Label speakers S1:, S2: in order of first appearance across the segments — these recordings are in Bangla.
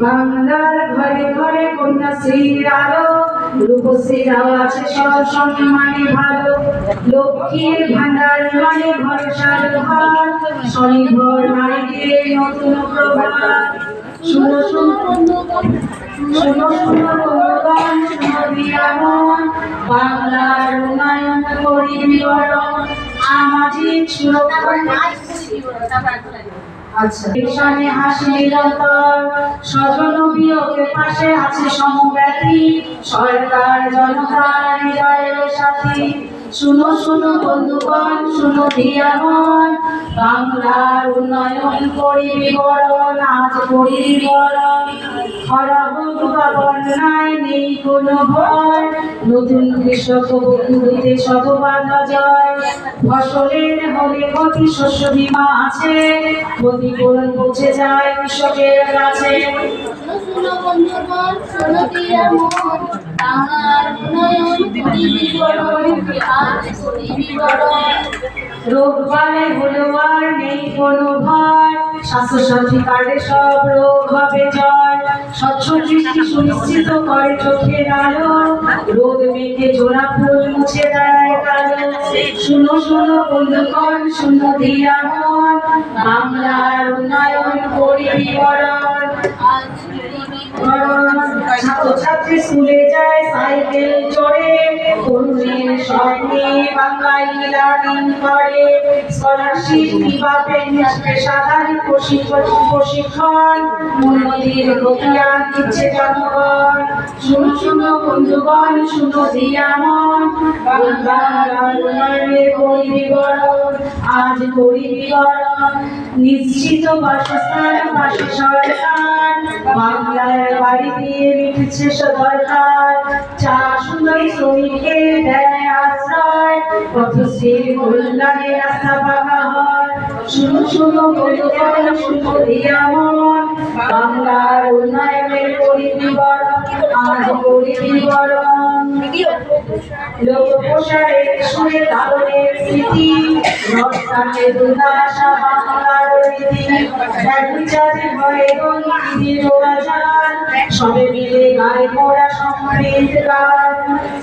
S1: বাংলার ঘরে ঘরে কন্যাশ্রীর আলো, রূপশ্রীরাও আছে সব সম্মানে ভালো। লক্ষ্মীর ভান্ডার মানে ভরসার ঘর, স্বনির্ভর নারীকে নতুন প্রভাত। শুনো শুনো বন্ধুগণ, শুনো দিয়া মন, বাংলার উন্নয়ন করি বিবরণ, সামাজিক সুরক্ষা পেশনে হাসি নিরন্তর, স্বজন বিয়োগের পাশে আছে সমব্যথী, সরকার জনতার হৃদয়ের সাথী। শুনো শুনো বন্ধুগণ, শুনো দিয়া মন, বাংলার উন্নয়ন করি বিবরণ, আজ করি বিবরণ। খরা হোক বা বন্যায় নেই কোনো ভয়, নতুন কৃষক বন্ধুতে সব বাধা জয়। ফসলের হলে ক্ষতি শস্য বীমা আছে, ক্ষতিপূরণ পৌঁছে যায় কৃষকের কাছে।
S2: শুনো বন্ধুগণ, শুনো দিয়া মন, বাংলার উন্নয়ন করি বিবরণ, আজ করি বিবরণ।
S1: রোগ বালাই হলো আর নেই কোনো ভয়, স্বাস্থ্যসাথী কার্ডে সব রোগ হবে জয়। স্বচ্ছ দৃষ্টি সুনিশ্চিত করে চোখের আলো, রোদ মেঘে জোড়া ফুল মুছে দেয় কালো। শুনো শুনো বন্ধুগণ, শুনো দিয়া মন, বাংলার উন্নয়ন করি বিবরণ,
S2: আজ করি বিবরণ।
S1: ছাত্রছাত্রী স্কুলে যায় সাইকেল চড়ে, তরুণের সঙ্গে বাংলায় লার্নিং করে। স্কলারশিপ কিংবা পেশাদার প্রশিক্ষণ, উন্নতির প্রক্রিয়া দিচ্ছে জনগণ। শুনো শুনো বন্ধুগণ, শুনো দিয়া মন, বাংলার উন্নয়নের করি বিবরণ, আজ করি বিবরণ। নিশ্চিত বাসস্থান পাশে সরকার, বাংলার বাড়ি দিয়ে মিটছে দরকার। চা সুন্দরী শ্রমিককে দেয় আশ্রয়, পথশ্রীর কল্যাণে রাস্তা পাকা হয়। শুনো শুনো বন্ধুগণ, শুনো দিয়া মন, বাংলার উন্নয়নের করি বিবরণ, আজ করি বিবরণ। লোক প্রসারের সুরে ধারণের স্মৃতি, রসাকে দুর্দশা বাংলার রীতি। এক বিচারে ভয়ে গণিতের রাজার, সবে মিলে গায়ে মোরা সম্প্রীত গান।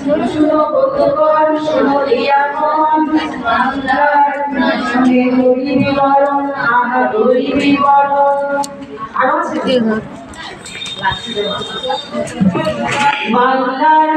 S1: শুনো শুনো বন্ধুগণ, শুনো দিয়া মন, বাংলার উন্নয়নে করি বিবরণ, আহা করি বিবরণ। আরো আছে বাংলার